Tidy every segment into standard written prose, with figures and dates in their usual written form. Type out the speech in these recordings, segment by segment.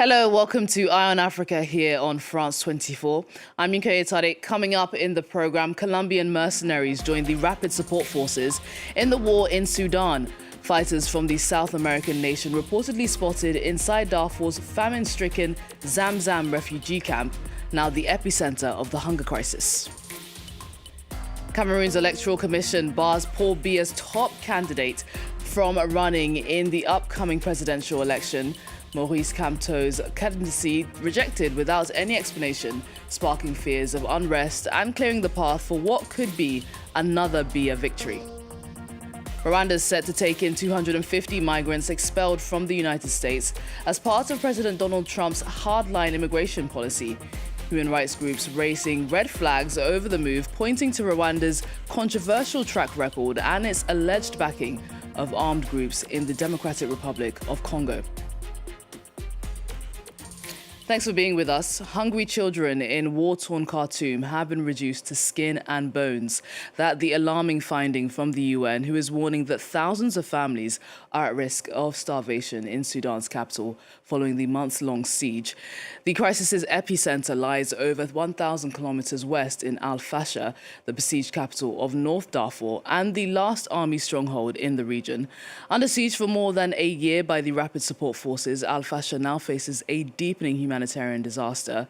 Hello, welcome to Eye on Africa here on France 24. I'm Yinka Etare. Coming up in the program, Colombian mercenaries join the rapid support forces in the war in Sudan. Fighters from the South American nation reportedly spotted inside Darfur's famine-stricken Zamzam refugee camp, now the epicenter of the hunger crisis. Cameroon's Electoral Commission bars Paul Biya's top candidate from running in the upcoming presidential election. Maurice Kamto's candidacy rejected without any explanation, sparking fears of unrest and clearing the path for what could be another Biya victory. Rwanda is set to take in 250 migrants expelled from the United States as part of President Donald Trump's hardline immigration policy. Human rights groups raising red flags over the move, pointing to Rwanda's controversial track record and its alleged backing of armed groups in the Democratic Republic of Congo. Thanks for being with us. Hungry children in war-torn Khartoum have been reduced to skin and bones. That's the alarming finding from the UN, who is warning that thousands of families are at risk of starvation in Sudan's capital following the months-long siege. The crisis's epicenter lies over 1,000 kilometers west in Al-Fasher, the besieged capital of North Darfur and the last army stronghold in the region. Under siege for more than a year by the rapid support forces, Al-Fasher now faces a deepening humanitarian disaster,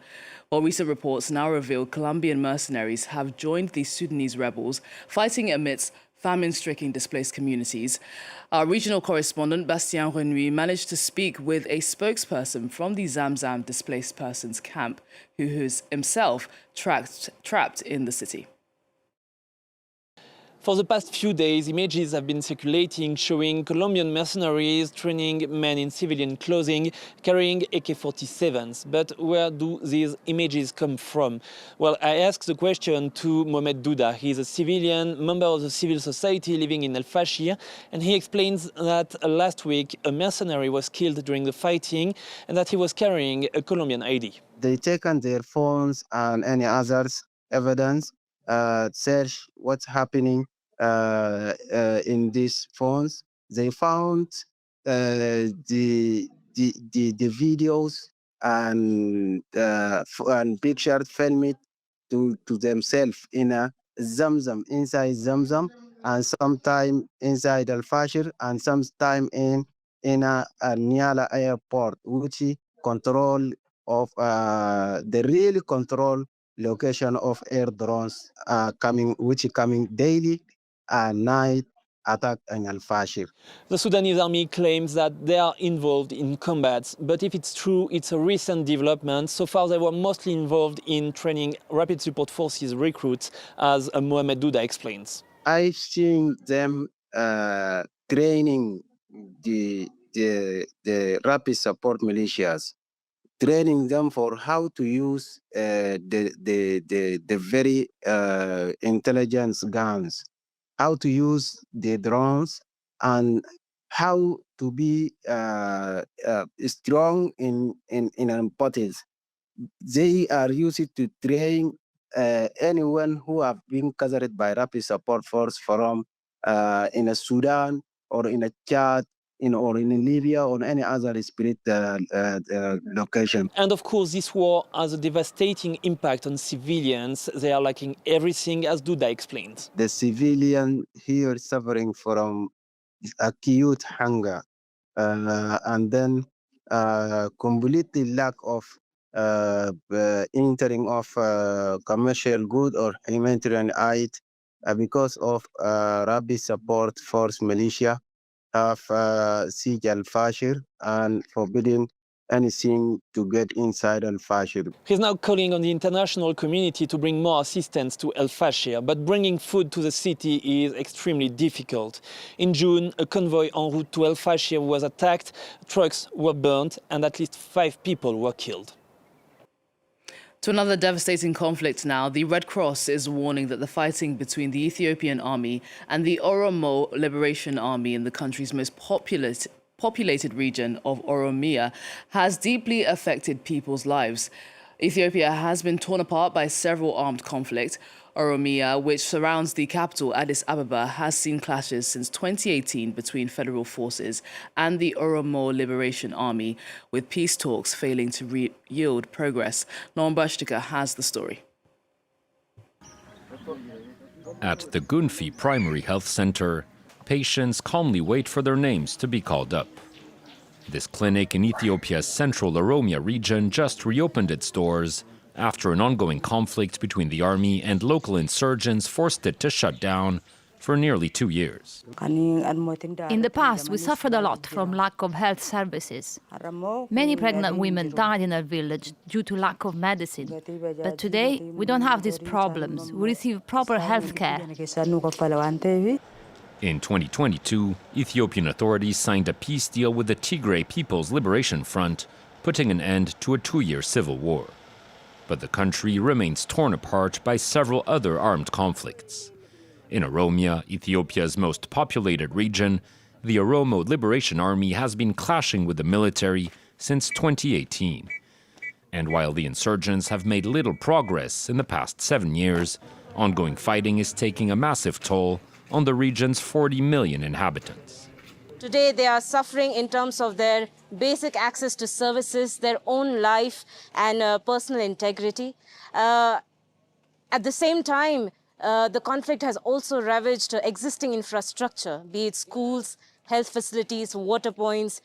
while recent reports now reveal Colombian mercenaries have joined the Sudanese rebels, fighting amidst famine-stricken displaced communities. Our regional correspondent, Bastien Renouy, managed to speak with a spokesperson from the Zamzam displaced persons camp, who is himself trapped in the city. For the past few days, images have been circulating showing Colombian mercenaries training men in civilian clothing, carrying AK-47s. But where do these images come from? Well, I asked the question to Mohamed Douda. He's a civilian, member of the civil society living in El Fashir, and he explains that last week a mercenary was killed during the fighting and that he was carrying a Colombian ID. They taken their phones and any others evidence, search what's happening in these phones. They found the videos and pictures filmed to themselves in a Zamzam, inside Zamzam, and sometime inside Al Fashir, and sometime in a Niala airport, which control of the real control location of air drones which coming daily and night attack in Al Fashir. The Sudanese army claims that they are involved in combats, but if it's true, it's a recent development. So far, they were mostly involved in training rapid support forces recruits, as Mohamed Douda explains. I've seen them training the rapid support militias, training them for how to use the very intelligence guns, how to use the drones, and how to be strong in importance. They are used to train anyone who have been gathered by rapid support force from in a Sudan or in a Chad, or in Libya or any other spirit location. And of course, this war has a devastating impact on civilians. They are lacking everything, as Douda explained. The civilian here suffering from acute hunger, and then completely lack of entering of commercial good or humanitarian aid because of rapid support force militia have siege Al Fashir and forbidding anything to get inside Al Fashir. He's now calling on the international community to bring more assistance to El Fashir, but bringing food to the city is extremely difficult. In June, a convoy en route to El Fashir was attacked, trucks were burnt, and at least 5 people were killed. To another devastating conflict now, the Red Cross is warning that the fighting between the Ethiopian army and the Oromo Liberation Army in the country's most populated region of Oromia has deeply affected people's lives. Ethiopia has been torn apart by several armed conflicts. Oromia, which surrounds the capital, Addis Ababa, has seen clashes since 2018 between federal forces and the Oromo Liberation Army, with peace talks failing to yield progress. Noam Bashtika has the story. At the Gunfi Primary Health Center, patients calmly wait for their names to be called up. This clinic in Ethiopia's central Oromia region just reopened its doors after an ongoing conflict between the army and local insurgents forced it to shut down for nearly 2 years. In the past, we suffered a lot from lack of health services. Many pregnant women died in our village due to lack of medicine. But today, we don't have these problems. We receive proper health care. In 2022, Ethiopian authorities signed a peace deal with the Tigray People's Liberation Front, putting an end to a 2-year civil war. But the country remains torn apart by several other armed conflicts. In Oromia, Ethiopia's most populated region, the Oromo Liberation Army has been clashing with the military since 2018. And while the insurgents have made little progress in the past 7 years, ongoing fighting is taking a massive toll on the region's 40 million inhabitants. Today, they are suffering in terms of their basic access to services, their own life and personal integrity. At the same time, the conflict has also ravaged existing infrastructure, be it schools, health facilities, water points.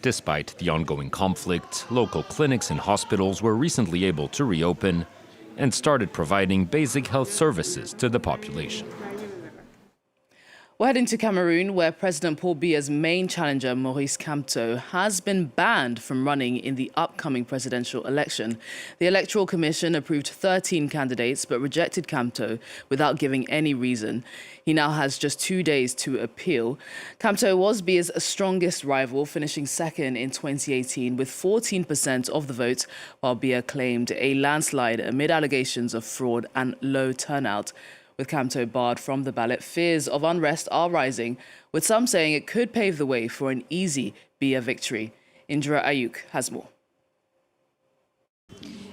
Despite the ongoing conflict, local clinics and hospitals were recently able to reopen and started providing basic health services to the population. We're heading to Cameroon, where President Paul Biya's main challenger, Maurice Kamto, has been banned from running in the upcoming presidential election. The Electoral Commission approved 13 candidates but rejected Kamto without giving any reason. He now has just 2 days to appeal. Kamto was Biya's strongest rival, finishing second in 2018 with 14% of the vote, while Biya claimed a landslide amid allegations of fraud and low turnout. With Kamto barred from the ballot, fears of unrest are rising, with some saying it could pave the way for an easy Biya victory. Indra Ayuk has more.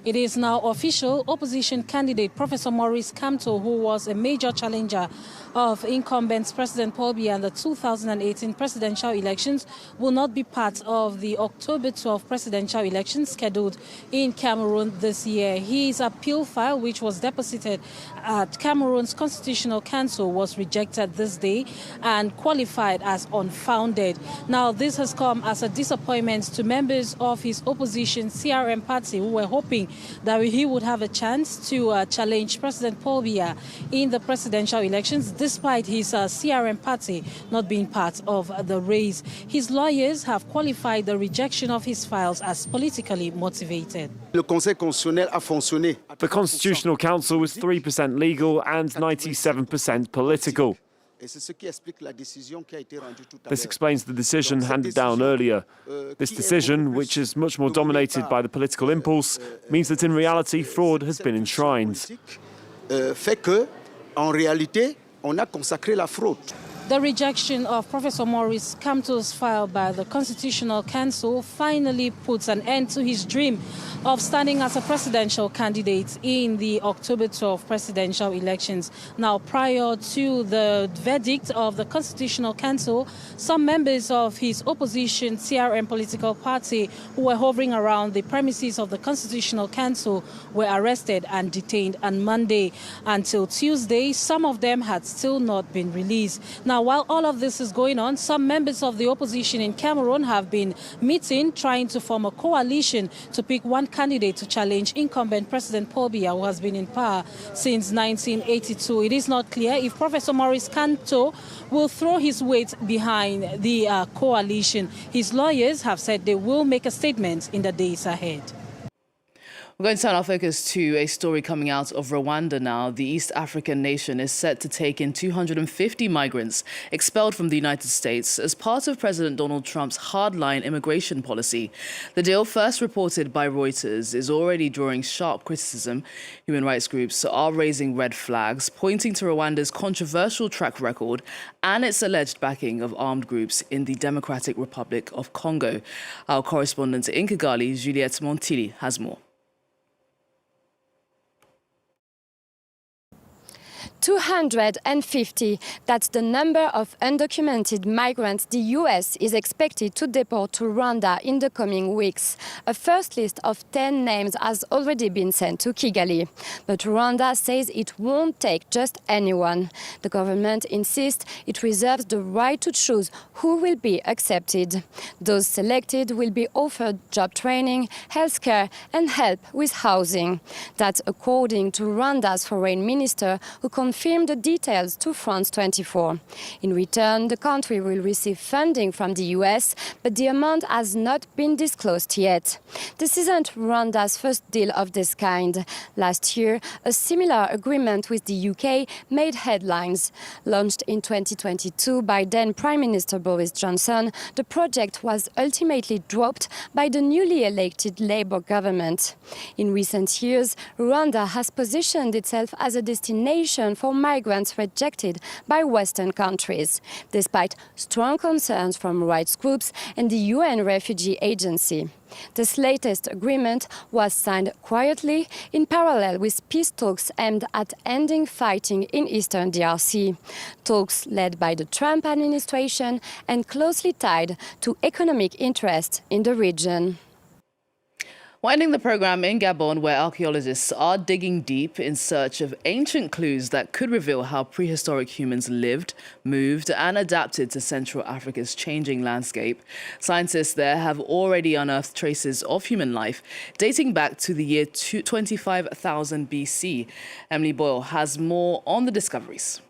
It is now official. Opposition candidate Professor Maurice Kamto, who was a major challenger of incumbent President Paul Biya in the 2018 presidential elections, will not be part of the October 12 presidential elections scheduled in Cameroon this year. His appeal file, which was deposited at Cameroon's Constitutional Council, was rejected this day and qualified as unfounded. Now, this has come as a disappointment to members of his opposition CRM party, who were hoping that he would have a chance to challenge President Paul Biya in the presidential elections, despite his CRM party not being part of the race. His lawyers have qualified the rejection of his files as politically motivated. The Constitutional Council was 3% legal and 97% political. This explains the decision handed down earlier. This decision, which is much more dominated by the political impulse, means that in reality fraud has been enshrined. The rejection of Professor Maurice Kamto's file by the Constitutional Council finally puts an end to his dream of standing as a presidential candidate in the October 12 presidential elections. Now, prior to the verdict of the Constitutional Council, some members of his opposition CRM political party who were hovering around the premises of the Constitutional Council were arrested and detained on Monday. Until Tuesday, some of them had still not been released. Now, while all of this is going on, some members of the opposition in Cameroon have been meeting, trying to form a coalition to pick one candidate to challenge incumbent President Paul Biya, who has been in power since 1982. It is not clear if Professor Maurice Kamto will throw his weight behind the coalition. His lawyers have said they will make a statement in the days ahead. We're going to turn our focus to a story coming out of Rwanda now. The East African nation is set to take in 250 migrants expelled from the United States as part of President Donald Trump's hardline immigration policy. The deal, first reported by Reuters, is already drawing sharp criticism. Human rights groups are raising red flags, pointing to Rwanda's controversial track record and its alleged backing of armed groups in the Democratic Republic of Congo. Our correspondent in Kigali, Juliette Montili, has more. 250. That's the number of undocumented migrants the US is expected to deport to Rwanda in the coming weeks. A first list of 10 names has already been sent to Kigali. But Rwanda says it won't take just anyone. The government insists it reserves the right to choose who will be accepted. Those selected will be offered job training, healthcare and help with housing. That's according to Rwanda's foreign minister, who confirmed the details to France 24. In return, the country will receive funding from the US, but the amount has not been disclosed yet. This isn't Rwanda's first deal of this kind. Last year, a similar agreement with the UK made headlines. Launched in 2022 by then Prime Minister Boris Johnson, the project was ultimately dropped by the newly elected Labour government. In recent years, Rwanda has positioned itself as a destination for migrants rejected by Western countries, despite strong concerns from rights groups and the UN Refugee Agency. This latest agreement was signed quietly in parallel with peace talks aimed at ending fighting in eastern DRC. Talks led by the Trump administration and closely tied to economic interests in the region. We're ending the program in Gabon, where archaeologists are digging deep in search of ancient clues that could reveal how prehistoric humans lived, moved and adapted to Central Africa's changing landscape. Scientists there have already unearthed traces of human life dating back to the year 25,000 BC. Emily Boyle has more on the discoveries.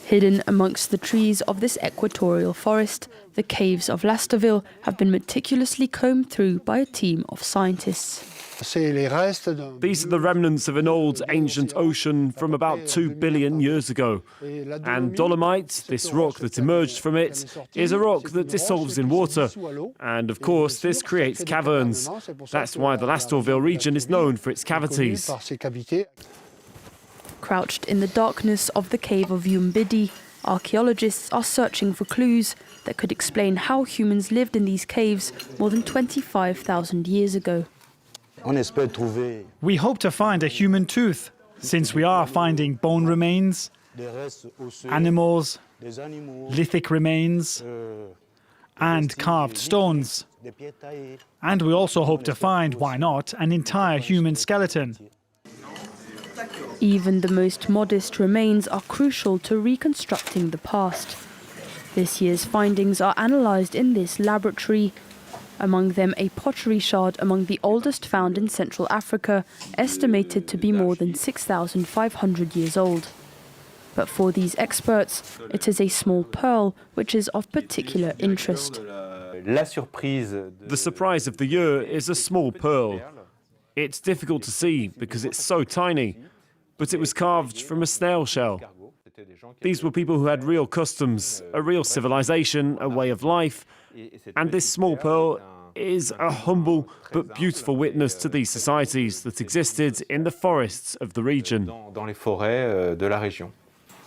Hidden amongst the trees of this equatorial forest, the caves of Lasterville have been meticulously combed through by a team of scientists. These are the remnants of an old ancient ocean from about 2 billion years ago. And dolomite, this rock that emerged from it, is a rock that dissolves in water. And of course, this creates caverns. That's why the Lasterville region is known for its cavities. Crouched in the darkness of the cave of Yumbidi, archaeologists are searching for clues that could explain how humans lived in these caves more than 25,000 years ago. We hope to find a human tooth, since we are finding bone remains, animals, lithic remains, and carved stones. And we also hope to find, why not, an entire human skeleton. Even the most modest remains are crucial to reconstructing the past. This year's findings are analysed in this laboratory. Among them, a pottery shard among the oldest found in Central Africa, estimated to be more than 6,500 years old. But for these experts, it is a small pearl which is of particular interest. The surprise of the year is a small pearl. It's difficult to see because it's so tiny, but it was carved from a snail shell. These were people who had real customs, a real civilization, a way of life, and this small pearl is a humble but beautiful witness to these societies that existed in the forests of the region.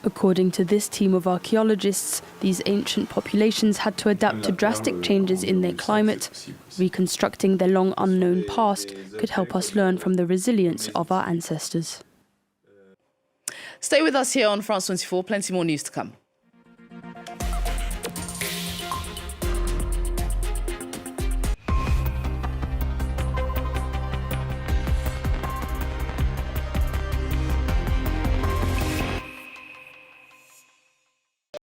According to this team of archaeologists, these ancient populations had to adapt to drastic changes in their climate. Reconstructing their long unknown past could help us learn from the resilience of our ancestors. Stay with us here on France 24. Plenty more news to come.